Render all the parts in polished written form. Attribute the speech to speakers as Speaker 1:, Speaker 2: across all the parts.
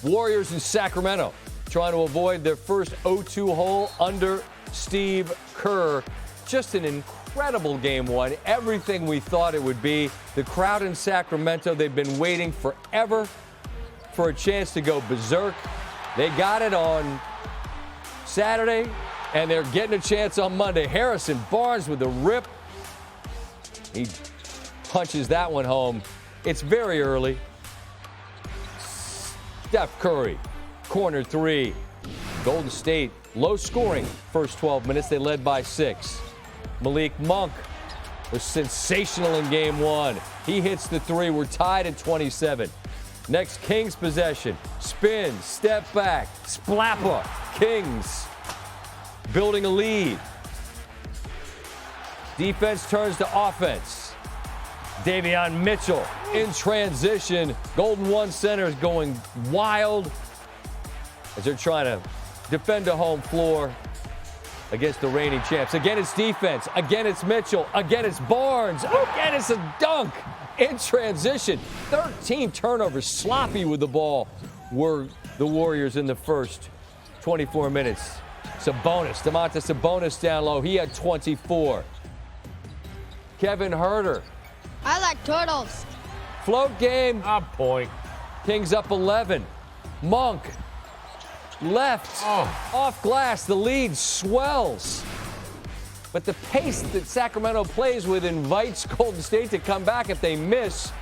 Speaker 1: Warriors in Sacramento trying to avoid their first 0-2 hole under Steve Kerr. Just an incredible game one. Everything we thought it would be. The crowd in Sacramento, they've been waiting forever for a chance to go berserk. They got it on Saturday, and they're getting a chance on Monday. Harrison Barnes with a rip. He punches that one home. It's very early. Steph Curry, corner three. Golden State, low scoring first 12 minutes. They led by 6. Malik Monk was sensational in game one. He hits the three. We're tied at 27. Next Kings possession. Spin, step back, splapper. Kings building a lead. Defense turns to offense. Davion Mitchell in transition. Golden One Center is going wild as they're trying to defend a home floor against the reigning champs. Again, it's defense. Again, it's Mitchell. Again, it's Barnes. Again, it's a dunk in transition. 13 turnovers, sloppy with the ball, were the Warriors in the first 24 minutes. Domantas Sabonis down low. He had 24. Kevin Huerter.
Speaker 2: I like turtles.
Speaker 1: Float game.
Speaker 3: On point.
Speaker 1: Kings up 11. Monk. Left. Off glass. The lead swells. But the pace that Sacramento plays with invites Golden State to come back if they miss.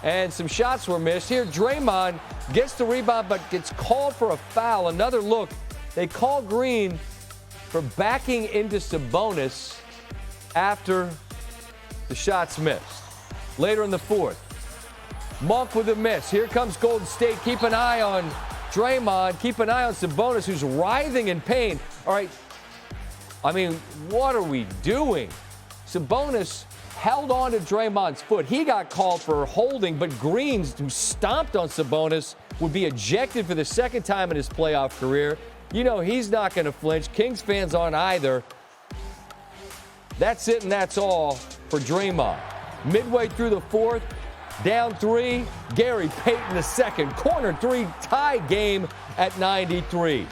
Speaker 1: And some shots were missed. Here, Draymond gets the rebound but gets called for a foul. Another look. They call Green for backing into Sabonis after the shots missed. Later in the fourth, Monk with a miss. Here comes Golden State. Keep an eye on Draymond. Keep an eye on Sabonis, who's writhing in pain. All right, I mean, what are we doing? Sabonis held on to Draymond's foot. He got called for holding, but Green, who stomped on Sabonis, would be ejected for the second time in his playoff career. You know he's not going to flinch. Kings fans aren't either. That's it and that's all for Draymond. Midway through the fourth, down 3, Gary Payton the second. Corner 3 tie game at 93.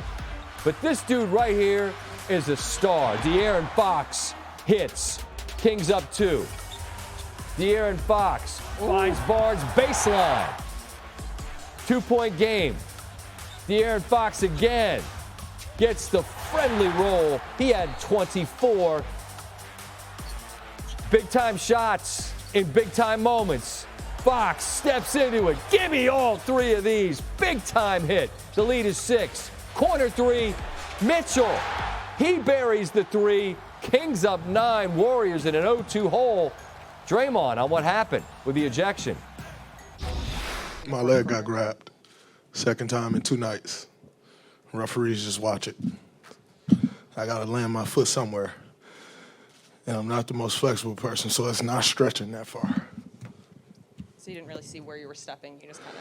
Speaker 1: But this dude right here is a star. De'Aaron Fox hits. Kings up 2. De'Aaron Fox finds Barnes baseline. 2-point game. De'Aaron Fox again gets the friendly roll. He had 24. Big-time shots in big-time moments. Fox steps into it. Give me all 3 of these. Big-time hit. The lead is 6. Corner 3, Mitchell. He buries the 3. Kings up 9. Warriors in an 0-2 hole. Draymond on what happened with the ejection.
Speaker 4: My leg got grabbed. Second time in 2 nights. Referees just watch it. I got to land my foot somewhere. And I'm not the most flexible person, so it's not stretching that far.
Speaker 5: So you didn't really see where you were stepping? You just kind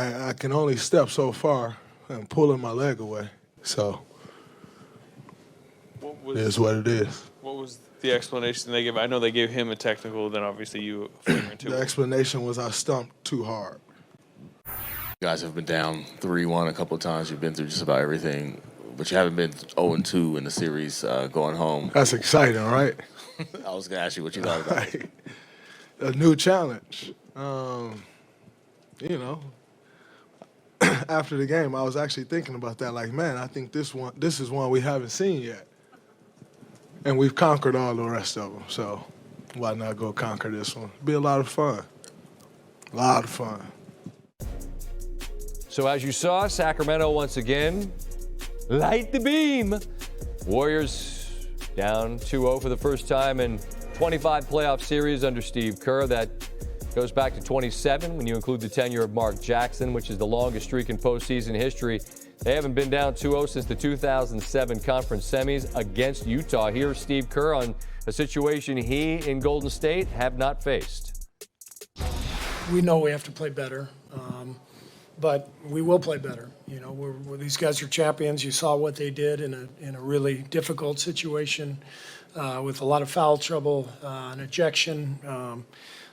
Speaker 5: of...
Speaker 4: I can only step so far. I'm pulling my leg away. So it is what it is.
Speaker 6: What was the explanation they gave? I know they gave him a technical, then obviously you a flagrant too.
Speaker 4: The explanation was I stumped too hard.
Speaker 7: You guys have been down 3-1 a couple of times. You've been through just about everything, but you haven't been 0-2 in the series going home.
Speaker 4: That's exciting, right?
Speaker 7: I was going to ask you what you thought about it.
Speaker 4: A new challenge. You know, after the game, I was actually thinking about that. Like, man, I think this is one we haven't seen yet. And we've conquered all the rest of them. So why not go conquer this one? It'll be a lot of fun. A lot of fun.
Speaker 1: So as you saw, Sacramento once again light the beam. Warriors down 2-0 for the first time in 25 playoff series under Steve Kerr. That goes back to 27 when you include the tenure of Mark Jackson, which is the longest streak in postseason history. They haven't been down 2-0 since the 2007 conference semis against Utah. Here's Steve Kerr on a situation he in Golden State have not faced.
Speaker 8: We know we have to play better, but we will play better. You know, these guys are champions. You saw what they did in a really difficult situation with a lot of foul trouble, an ejection.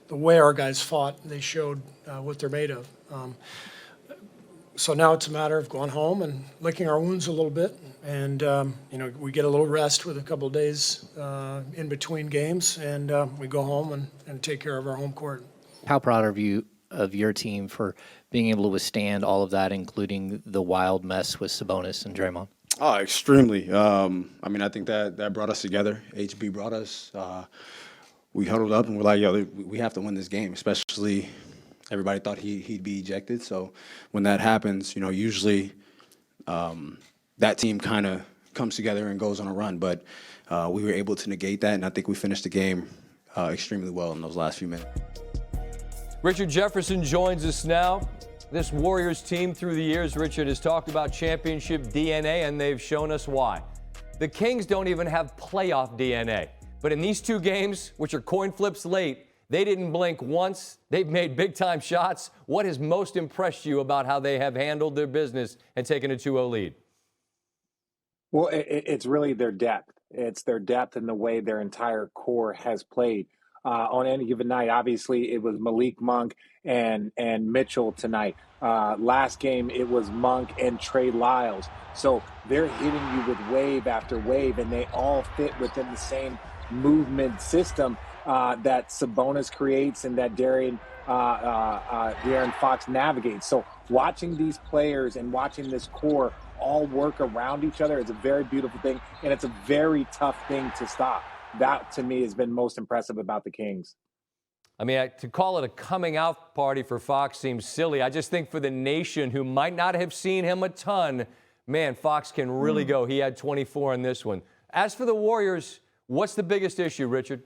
Speaker 8: The way our guys fought, they showed what they're made of. So now it's a matter of going home and licking our wounds a little bit. And, we get a little rest with a couple of days in between games, and we go home and take care of our home court.
Speaker 3: How proud are you of your team for being able to withstand all of that, including the wild mess with Sabonis and Draymond?
Speaker 9: Oh, extremely. I think that brought us together. HB brought us. We huddled up and we're like, yo, we have to win this game, especially everybody thought he'd be ejected. So when that happens, usually that team kind of comes together and goes on a run. But we were able to negate that, and I think we finished the game extremely well in those last few minutes.
Speaker 1: Richard Jefferson joins us now. This Warriors team through the years, Richard, has talked about championship DNA, and they've shown us why. The Kings don't even have playoff DNA. But in these two games, which are coin flips late, they didn't blink once. They've made big-time shots. What has most impressed you about how they have handled their business and taken a 2-0 lead?
Speaker 10: Well, it's really their depth. It's their depth and the way their entire core has played. On any given night, obviously, it was Malik, Monk, and Mitchell tonight. Last game, it was Monk and Trey Lyles. So they're hitting you with wave after wave, and they all fit within the same movement system that Sabonis creates and that De'Aaron Fox navigates. So watching these players and watching this core all work around each other is a very beautiful thing, and it's a very tough thing to stop. That, to me, has been most impressive about the Kings.
Speaker 1: I mean, to call it a coming out party for Fox seems silly. I just think for the nation who might not have seen him a ton, man, Fox can really go. He had 24 in this one. As for the Warriors, what's the biggest issue, Richard?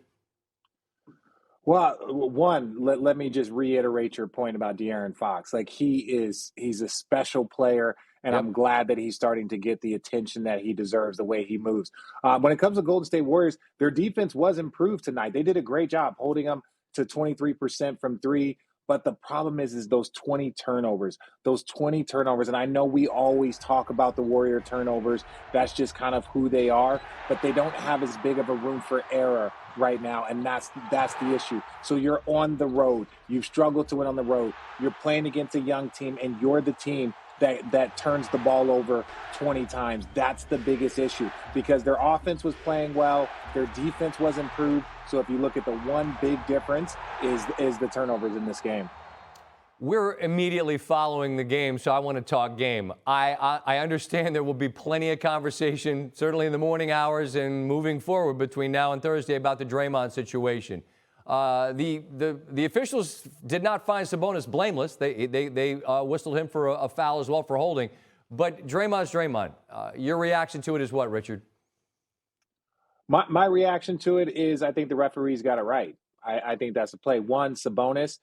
Speaker 10: Well, one, let me just reiterate your point about De'Aaron Fox. Like, he's a special player, and
Speaker 1: Yep.
Speaker 10: I'm glad that he's starting to get the attention that he deserves the way he moves. When it comes to Golden State Warriors, their defense was improved tonight. They did a great job holding them to 23% from three. But the problem is those 20 turnovers. Those 20 turnovers, and I know we always talk about the Warrior turnovers. That's just kind of who they are. But they don't have as big of a room for error right now, and that's the issue. So you're on the road. You've struggled to win on the road. You're playing against a young team, and you're the team that turns the ball over 20 times. That's the biggest issue, because their offense was playing well, their defense was improved. So if you look at the one big difference is the turnovers in this game.
Speaker 1: We're immediately following the game, so I want to talk game. I understand there will be plenty of conversation, certainly in the morning hours and moving forward between now and Thursday, about the Draymond situation. The officials did not find Sabonis blameless. They whistled him for a foul as well for holding. But Draymond's Draymond. Your reaction to it is what, Richard?
Speaker 10: My reaction to it is I think the referees got it right. I think that's the play. One, Sabonis,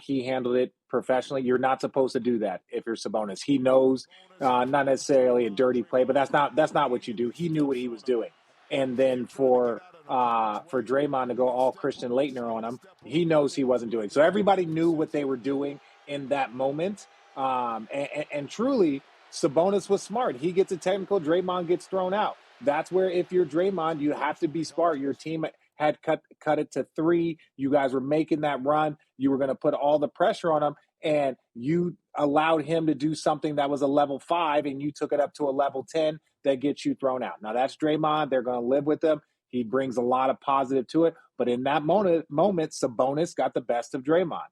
Speaker 10: he handled it professionally. You're not supposed to do that if you're Sabonis. He knows, not necessarily a dirty play, but that's not what you do. He knew what he was doing. And then for Draymond to go all Christian Laettner on him, he knows he wasn't doing. So everybody knew what they were doing in that moment. And truly, Sabonis was smart. He gets a technical, Draymond gets thrown out. That's where, if you're Draymond, you have to be smart. Your team had cut it to 3. You guys were making that run. You were going to put all the pressure on him, and you allowed him to do something that was a level 5, and you took it up to a level 10 that gets you thrown out. Now, that's Draymond. They're going to live with him. He brings a lot of positive to it. But in that moment, Sabonis got the best of Draymond.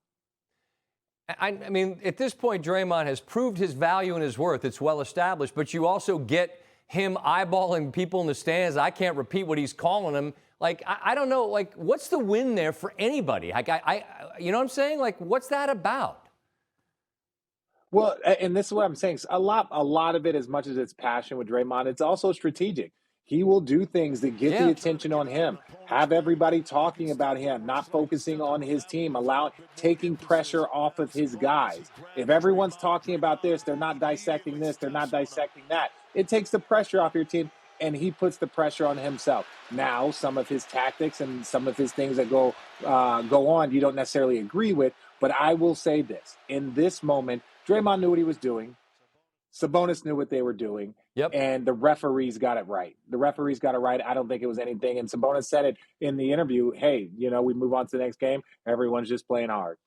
Speaker 1: I mean, at this point, Draymond has proved his value and his worth. It's well established. But you also get him eyeballing people in the stands. I can't repeat what he's calling them. Like, I don't know, like, what's the win there for anybody? Like, you know what I'm saying? Like, what's that about?
Speaker 10: Well, and this is what I'm saying. A lot of it, as much as it's passion with Draymond, it's also strategic. He will do things that get the attention on him, have everybody talking about him, not focusing on his team, taking pressure off of his guys. If everyone's talking about this, they're not dissecting this, they're not dissecting that. It takes the pressure off your team, and he puts the pressure on himself. Now, some of his tactics and some of his things that go on, you don't necessarily agree with, but I will say this. In this moment, Draymond knew what he was doing. Sabonis knew what they were doing.
Speaker 1: Yep.
Speaker 10: And the referees got it right. The referees got it right. I don't think it was anything. And Sabonis said it in the interview, hey, we move on to the next game. Everyone's just playing hard.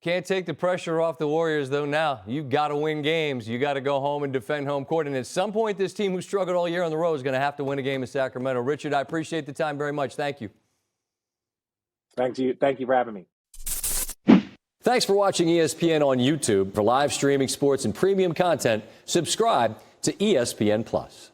Speaker 1: Can't take the pressure off the Warriors, though, now. You've got to win games. You got to go home and defend home court. And at some point, this team who struggled all year on the road is going to have to win a game in Sacramento. Richard, I appreciate the time very much. Thank you.
Speaker 10: Thank you for having me.
Speaker 1: Thanks for watching ESPN on YouTube. For live streaming sports and premium content, subscribe to ESPN+.